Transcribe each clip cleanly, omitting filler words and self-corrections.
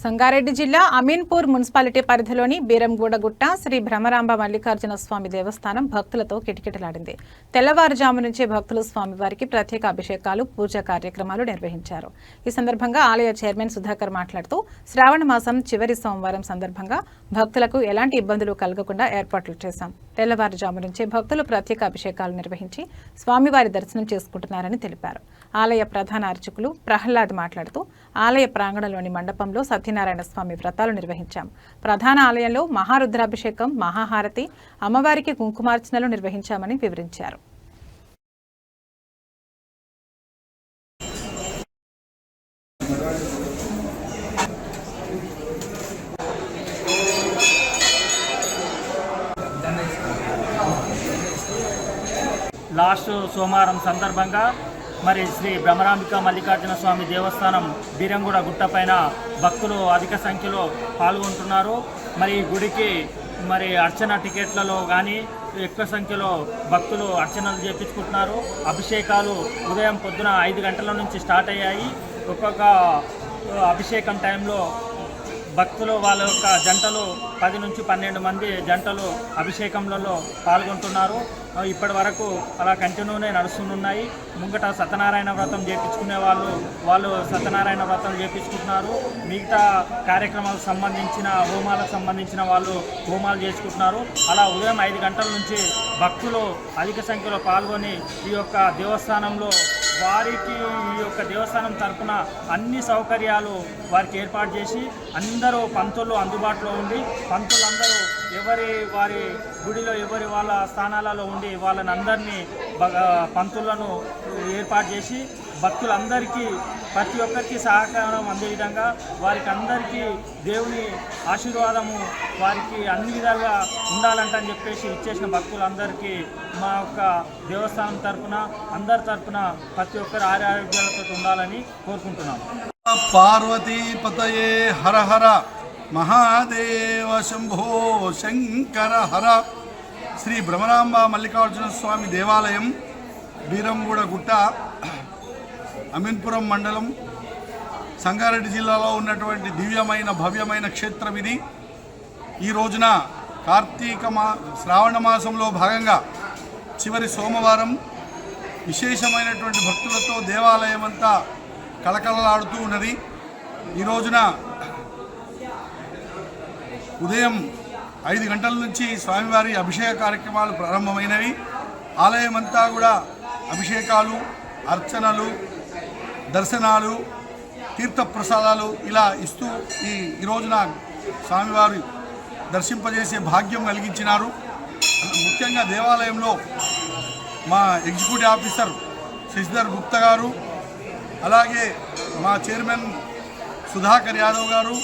సంగారెడ్డి జిల్లా అమీన్పూర్ మున్సిపాలిటీ పరిధిలోని బీరంగూడగుట్ట శ్రీ భ్రమరాంబ మల్లికార్జున స్వామి దేవస్థానం భక్తులతో కిటకిటలాడింది. తెల్లవారుజాము నుంచే భక్తులు స్వామివారికి ప్రత్యేక అభిషేకాలు, పూజా కార్యక్రమాలు నిర్వహించారు. ఈ సందర్భంగా ఆలయ చైర్మన్ సుధాకర్ మాట్లాడుతూ శ్రావణ మాసం చివరి సోమవారం సందర్భంగా భక్తులకు ఎలాంటి ఇబ్బందులు కలగకుండా ఏర్పాట్లు చేశాం. తెల్లవారుజాము నుంచే భక్తులు ప్రత్యేక అభిషేకాలు నిర్వహించి స్వామివారి దర్శనం చేసుకుంటున్నారని తెలిపారు. ఆలయ ప్రధాన అర్చకులు ప్రహ్లాద్ మాట్లాడుతూ ఆలయ ప్రాంగణంలోని మండపంలో సత్యనారాయణ స్వామి వ్రతాలు నిర్వహించాం. ప్రధాన ఆలయంలో మహారుద్రాభిషేకం, మహాహారతి, అమ్మవారికి కుంకుమార్చనలు నిర్వహించామని వివరించారు. లాస్ట్ సోమవారం సందర్భంగా మరి శ్రీ భ్రమరాంబిక మల్లికార్జున స్వామి దేవస్థానం బీరంగూడ గుట్ట పైన భక్తులు అధిక సంఖ్యలో పాల్గొంటున్నారు. మరి గుడికి మరి అర్చన టికెట్లలో కానీ ఎక్కువ సంఖ్యలో భక్తులు అర్చనలు చేపించుకుంటున్నారు. అభిషేకాలు ఉదయం పొద్దున 5 గంటల నుంచి స్టార్ట్ అయ్యాయి. ఒక్కొక్క అభిషేకం టైంలో భక్తులు వాళ్ళ యొక్క జంటలు 10 నుంచి 12 మంది జంటలు అభిషేకంలో పాల్గొంటున్నారు. ఇప్పటి వరకు అలా కంటిన్యూనే నడుస్తున్నాయి. ముంగట సత్యనారాయణ వ్రతం చేయించుకునే వాళ్ళు సత్యనారాయణ వ్రతం చేయించుకుంటున్నారు. మిగతా కార్యక్రమాలకు సంబంధించిన హోమాలకు సంబంధించిన వాళ్ళు హోమాలు చేసుకుంటున్నారు. అలా ఉదయం 5 గంటల నుంచి భక్తులు అధిక సంఖ్యలో పాల్గొని ఈ యొక్క దేవస్థానంలో వారికి ఈ యొక్క దేవస్థానం తరఫున అన్ని సౌకర్యాలు వారికి ఏర్పాటు చేసి అందరూ పంతులు అందుబాటులో ఉండి పంతులందరూ వారి గుడిలో వాళ్ళ స్థానాలలో ఉండి వాళ్ళని అందరినీ పంతులను ఏర్పాటు చేసి భక్తులందరికీ ప్రతి ఒక్కరికి సహకారం అందే విధంగా వారికి అందరికీ దేవుని ఆశీర్వాదము వారికి అన్ని విధాలుగా ఉండాలంటని చెప్పేసి ఇచ్చేసిన భక్తులందరికీ మా యొక్క దేవస్థానం తరఫున అందరి తరఫున ప్రతి ఒక్కరు ఆరోగ్యాలతో ఉండాలని కోరుకుంటున్నాం. పార్వతీపతయే హర హర మహాదేవ శంభో శంకర హర. శ్రీ భ్రమరాంబ మల్లికార్జున స్వామి దేవాలయం బీరంగూడ గుట్ట, అమీన్పురం మండలం, సంగారెడ్డి జిల్లాలో ఉన్నటువంటి దివ్యమైన భవ్యమైన క్షేత్రం ఇది. ఈ రోజున శ్రావణ మాసంలో భాగంగా చివరి సోమవారం విశేషమైనటువంటి భక్తులతో దేవాలయం అంతా కళకళలాడుతూ ఉన్నది. ఈ రోజున ఉదయం 5 గంటల నుంచి స్వామివారి అభిషేక కార్యక్రమాలు ప్రారంభమైనవి. ఆలయం అంతా కూడా అభిషేకాలు, అర్చనలు, దర్శనాలు, తీర్థప్రసాదాలు ఇలా ఇస్తూ ఈ రోజున స్వామివారి దర్శింపజేసే భాగ్యం కలిగించినారు. ముఖ్యంగా దేవాలయంలో మా ఎగ్జిక్యూటివ్ ఆఫీసర్ శశిధర్ గుప్తా గారు, అలాగే మా చైర్మన్ సుధాకర్ యాదవ్ గారు,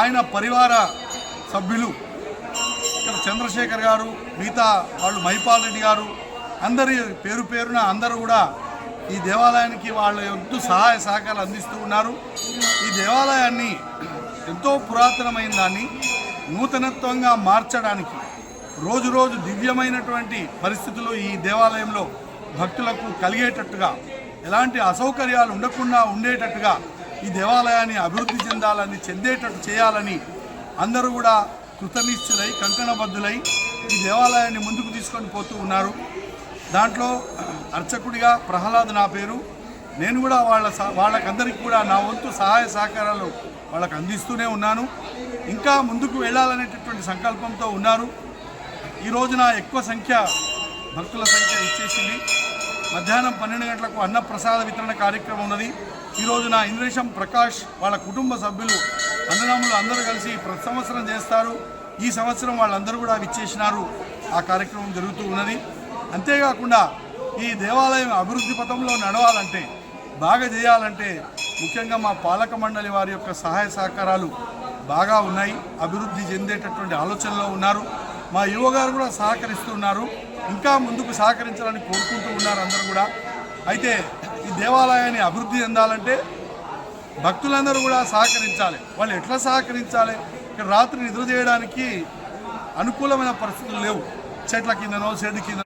ఆయన పరివార సభ్యులు ఇక్కడ చంద్రశేఖర్ గారు, మిగతా వాళ్ళు మహిపాల్ రెడ్డి గారు, అందరి పేరున అందరూ కూడా ఈ దేవాలయానికి వాళ్ళ ఎంతో సహాయ సహకారాలు అందిస్తూ ఉన్నారు. ఈ దేవాలయాన్ని ఎంతో పురాతనమైన దాన్ని నూతనత్వంగా మార్చడానికి రోజు రోజు దివ్యమైనటువంటి పరిస్థితులు ఈ దేవాలయంలో భక్తులకు కలిగేటట్టుగా, ఎలాంటి అసౌకర్యాలు ఉండకుండా ఉండేటట్టుగా ఈ దేవాలయాన్ని అభివృద్ధి చెందేటట్టు చేయాలని అందరూ కూడా కృతనిశ్చులై కంకణబద్ధులై ఈ దేవాలయాన్ని ముందుకు తీసుకొని పోతూ ఉన్నారు. దాంట్లో అర్చకుడిగా ప్రహ్లాద్ నా పేరు. నేను కూడా వాళ్ళకందరికీ కూడా నా వంతు సహాయ సహకారాలు వాళ్ళకు అందిస్తూనే ఉన్నాను. ఇంకా ముందుకు వెళ్ళాలనేటటువంటి సంకల్పంతో ఉన్నారు. ఈ రోజున ఎక్కువ భక్తుల సంఖ్య ఇచ్చేసింది. మధ్యాహ్నం 12 గంటలకు అన్నప్రసాద వితరణ కార్యక్రమం ఉన్నది. ఈ రోజున ఇంద్రేశం ప్రకాష్ వాళ్ళ కుటుంబ సభ్యులు అన్నదమ్ములు అందరూ కలిసి ప్రతి సంవత్సరం చేస్తారు. ఈ సంవత్సరం వాళ్ళందరూ కూడా విచ్చేసినారు. ఆ కార్యక్రమం జరుగుతూ ఉన్నది. అంతేకాకుండా ఈ దేవాలయం అభివృద్ధి పథంలో నడవాలంటే, బాగా చేయాలంటే ముఖ్యంగా మా పాలక మండలి వారి యొక్క సహాయ సహకారాలు బాగా ఉన్నాయి. అభివృద్ధి చెందేటటువంటి ఆలోచనలో ఉన్నారు. మా యువగారు కూడా సహకరిస్తున్నారు. ఇంకా ముందుకు సహకరించాలని కోరుకుంటూ ఉన్నారు అందరూ కూడా. అయితే ఈ దేవాలయాన్ని అభివృద్ధి చెందాలంటే భక్తులందరూ కూడా సహకరించాలి. వాళ్ళు ఎట్లా సహకరించాలి? ఇక్కడ రాత్రి నిద్ర చేయడానికి అనుకూలమైన పరిస్థితులు లేవు. చెట్ల కిందనో షెడ్ కింద